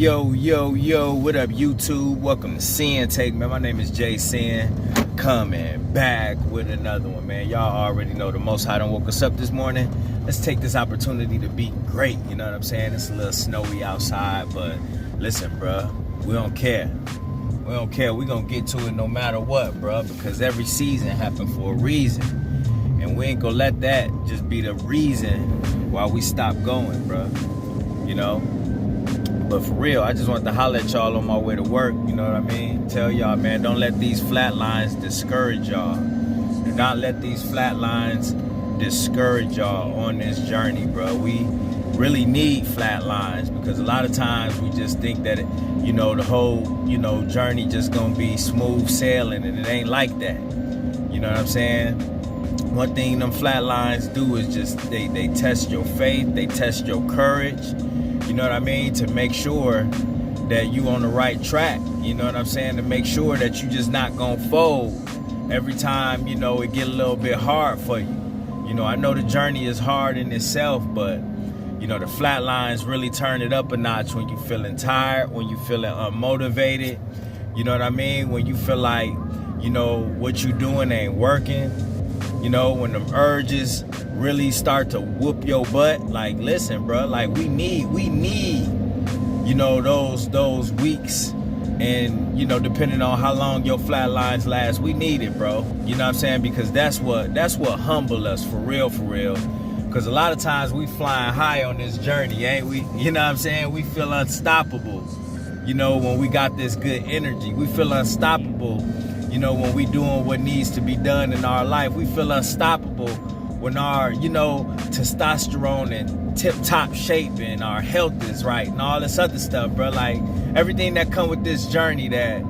Yo, what up, YouTube? Welcome to Sinn-Take, man. My name is Jay Sin, coming back with another one, man. Y'all already know the Most High done woke us up this morning. Let's take this opportunity to be great, you know what I'm saying? It's a little snowy outside, but listen, bruh, we don't care. We don't care. We gonna get to it no matter what, bruh, because every season happened for a reason. And we ain't gonna let that just be the reason why we stop going, bruh, you know? But for real, I just wanted to holler at y'all on my way to work, you know what I mean? Tell y'all, man, don't let these flatlines discourage y'all. Do not let these flatlines discourage y'all on this journey, bro. We really need flatlines because a lot of times we just think that, the whole, journey just gonna be smooth sailing, and it ain't like that. You know what I'm saying? One thing them flatlines do is just, they test your faith, they test your courage. You know what I mean? To make sure that you on the right track. You know what I'm saying? To make sure that you just not gonna fold every time, it get a little bit hard for you. I know the journey is hard in itself, but, the flatlines really turn it up a notch when you feeling tired, when you feeling unmotivated. You know what I mean? When you feel like, what you doing ain't working. When them urges really start to whoop your butt, like, listen, bro, like we need, those weeks, and, depending on how long your flatlines last, we need it, bro. You know what I'm saying? Because that's what humble us, for real. Because a lot of times we flying high on this journey, ain't we? You know what I'm saying? We feel unstoppable, when we got this good energy. We feel unstoppable, when we doing what needs to be done in our life. We feel unstoppable when our, testosterone and tip-top shape and our health is right and all this other stuff, bro. Like, everything that come with this journey that,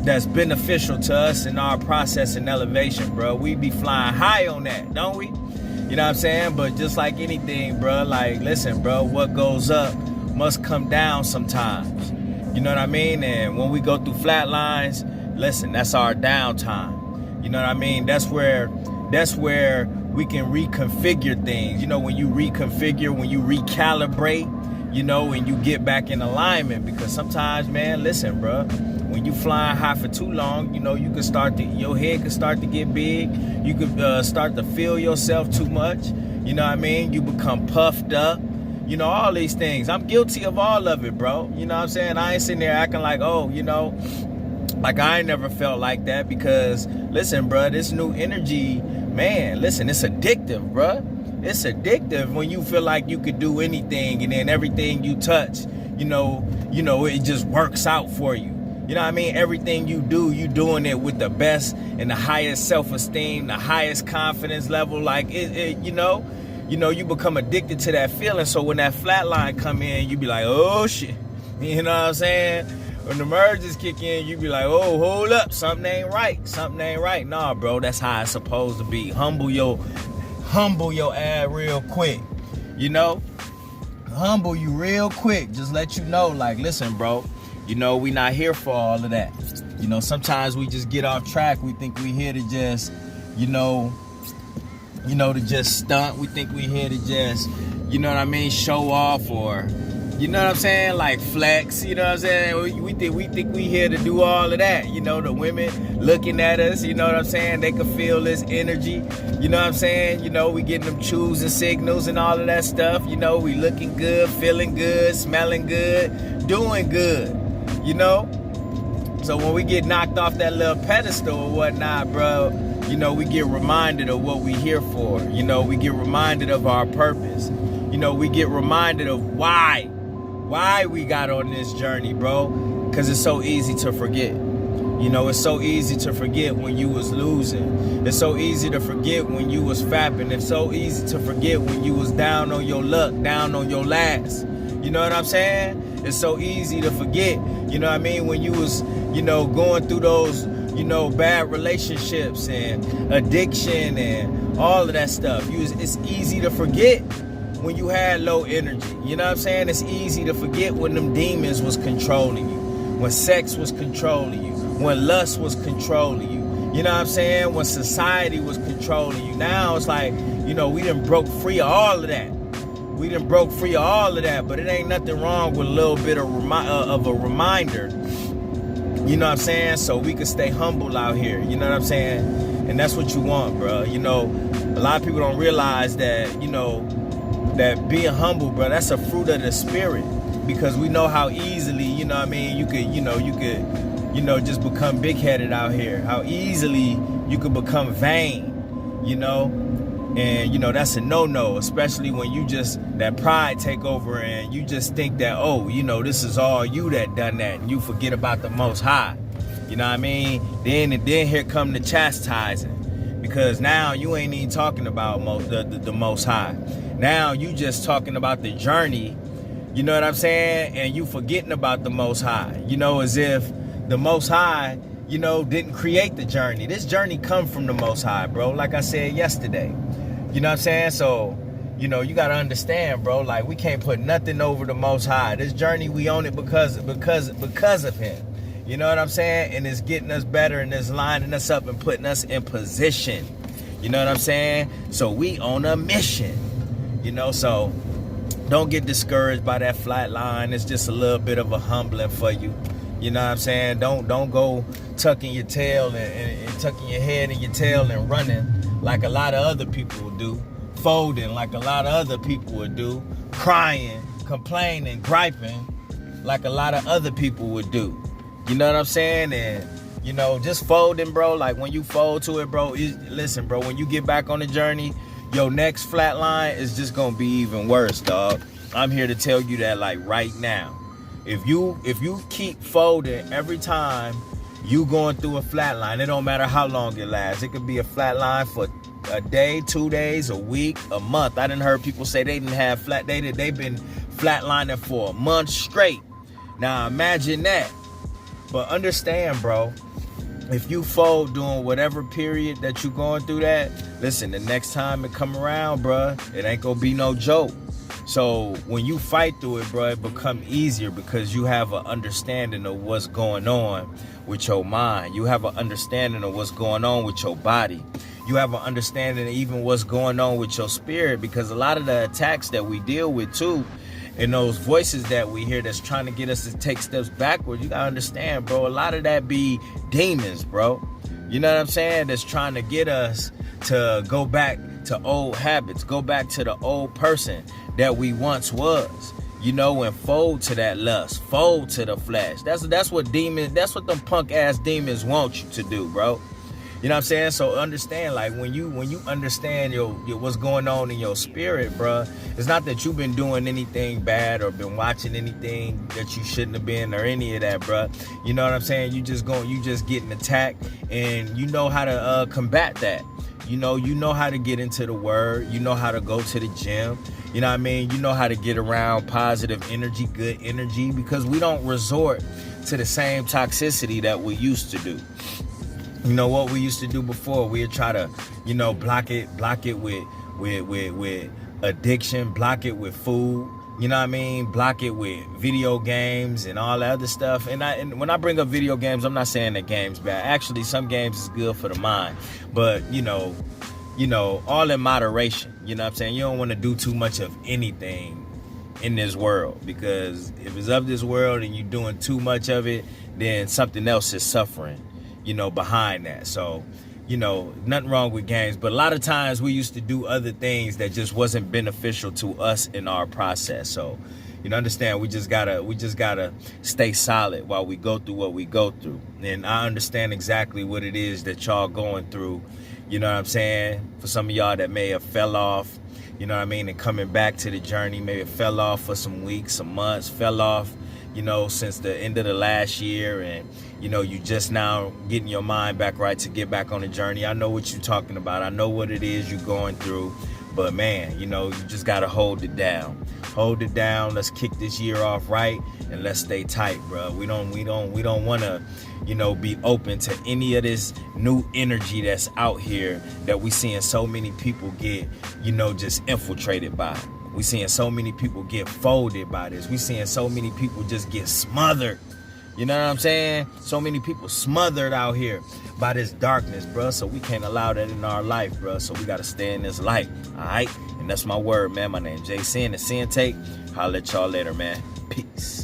that's beneficial to us in our process and elevation, bro. We be flying high on that, don't we? You know what I'm saying? But just like anything, bro, like, listen, bro, what goes up must come down sometimes. You know what I mean? And when we go through flatlines, listen, that's our downtime. You know what I mean? That's where we can reconfigure things. When you reconfigure, when you recalibrate, and you get back in alignment. Because sometimes, man, listen, bro, when you flying high for too long, you can start to, your head can start to get big. You could start to feel yourself too much. You know what I mean? You become puffed up. All these things. I'm guilty of all of it, bro. You know what I'm saying? I ain't sitting there acting like, like I ain't never felt like that, because listen, bro, this new energy, man, listen, it's addictive, bro. It's addictive when you feel like you could do anything, and then everything you touch, it just works out for you. You know what I mean? Everything you do, you doing it with the best and the highest self-esteem, the highest confidence level. Like, you become addicted to that feeling. So when that flatline come in, you be like, oh shit, you know what I'm saying? When the merges kick in, you be like, oh, hold up, something ain't right. Nah, bro, that's how it's supposed to be. Humble your ass real quick, humble you real quick. Just let you know, like, listen, bro, we not here for all of that. Sometimes we just get off track. We think we here to just, to just stunt. We think we here to just, show off, or, you know what I'm saying? Like, flex, you know what I'm saying? We think we here to do all of that. The women looking at us, you know what I'm saying? They can feel this energy, you know what I'm saying? We getting them choosing signals and all of that stuff. We looking good, feeling good, smelling good, doing good, So when we get knocked off that little pedestal or whatnot, bro, we get reminded of what we here for. We get reminded of our purpose. We get reminded of why we got on this journey, bro. Because it's so easy to forget. It's so easy to forget when you was losing. It's so easy to forget when you was fapping. It's so easy to forget when you was down on your luck, down on your last. You know what I'm saying? It's so easy to forget, you know what I mean, when you was, going through those, bad relationships and addiction and all of that stuff. It's easy to forget when you had low energy. You know what I'm saying? It's easy to forget when them demons was controlling you, when sex was controlling you, when lust was controlling you. You know what I'm saying? When society was controlling you. Now it's like, we done broke free of all of that. We done broke free of all of that, but it ain't nothing wrong with a little bit of a reminder. You know what I'm saying? So we can stay humble out here. You know what I'm saying? And that's what you want, bro. You know, a lot of people don't realize that, you know, that being humble, bro, that's a fruit of the spirit. Because we know how easily, you know what I mean, you could just become big-headed out here. How easily you could become vain, you know? And, you know, that's a no-no, especially when you just, that pride take over and you just think that, oh, you know, this is all you that done that, and you forget about the Most High. You know what I mean? Then here come the chastising, because now you ain't even talking about the Most High. Now you just talking about the journey, you know what I'm saying? And you forgetting about the Most High, you know, as if the Most High, you know, didn't create the journey. This journey come from the Most High, bro, like I said yesterday. You know what I'm saying? So, you know, you got to understand, bro, like we can't put nothing over the Most High. This journey, we own it because of him. You know what I'm saying? And it's getting us better, and it's lining us up and putting us in position. You know what I'm saying? So we on a mission, you know, so don't get discouraged by that flat line. It's just a little bit of a humbling for you. You know what I'm saying? Don't go tucking your tail and tucking your head in your tail and running like a lot of other people would do, folding like a lot of other people would do, crying, complaining, griping like a lot of other people would do. You know what I'm saying? And, you know, just folding, bro. Like when you fold to it, bro, listen, bro, when you get back on the journey, your next flat line is just gonna be even worse, dog. I'm here to tell you that, like, right now. If you keep folding every time you going through a flat line, it don't matter how long it lasts. It could be a flat line for a day, 2 days, a week, a month. I done heard people say they didn't have they've been flatlining for a month straight. Now imagine that. But understand, bro, if you fold during whatever period that you going through that, listen, the next time it come around, bro, it ain't gonna be no joke. So when you fight through it, bro, it become easier because you have an understanding of what's going on with your mind. You have an understanding of what's going on with your body. You have an understanding of even what's going on with your spirit, because a lot of the attacks that we deal with too, and those voices that we hear that's trying to get us to take steps backwards, you gotta understand, bro, a lot of that be demons, bro. You know what I'm saying? That's trying to get us to go back to old habits, go back to the old person that we once was, you know, and fold to that lust, fold to the flesh. That's what them punk ass demons want you to do, bro. You know what I'm saying? So understand, like, when you understand your what's going on in your spirit, bro, it's not that you've been doing anything bad or been watching anything that you shouldn't have been or any of that, bro. You know what I'm saying? You just getting attacked, and you know how to combat that. You know how to get into the word. You know how to go to the gym. You know what I mean? You know how to get around positive energy, good energy, because we don't resort to the same toxicity that we used to do. You know what we used to do before? We'd try to, you know, block it with addiction, block it with food. You know what I mean? Block it with video games and all that other stuff. And when I bring up video games, I'm not saying that game's bad. Actually, some games is good for the mind. But, you know, all in moderation. You know what I'm saying? You don't want to do too much of anything in this world, because if it's of this world and you're doing too much of it, then something else is suffering, you know, behind that. So, you know, nothing wrong with games, but a lot of times we used to do other things that just wasn't beneficial to us in our process. So, you know, understand, we just gotta stay solid while we go through what we go through. And I understand exactly what it is that y'all going through. You know what I'm saying? For some of y'all that may have fell off, you know what I mean, and coming back to the journey, maybe fell off for some weeks, some months, fell off, you know, since the end of the last year, and, you know, you just now getting your mind back right to get back on the journey. I know what you're talking about. I know what it is you're going through, but man, you know, you just got to hold it down. Hold it down. Let's kick this year off right, and let's stay tight, bro. We don't want to, you know, be open to any of this new energy that's out here that we seeing so many people get, you know, just infiltrated by. We seeing so many people get folded by this. We seeing so many people just get smothered You know what I'm saying? So many people smothered out here by this darkness, bro. So we can't allow that in our life, bro. So we got to stay in this light, all right? And that's my word, man. My name's Sin, the Sinn-Take. Holla at y'all later, man. Peace.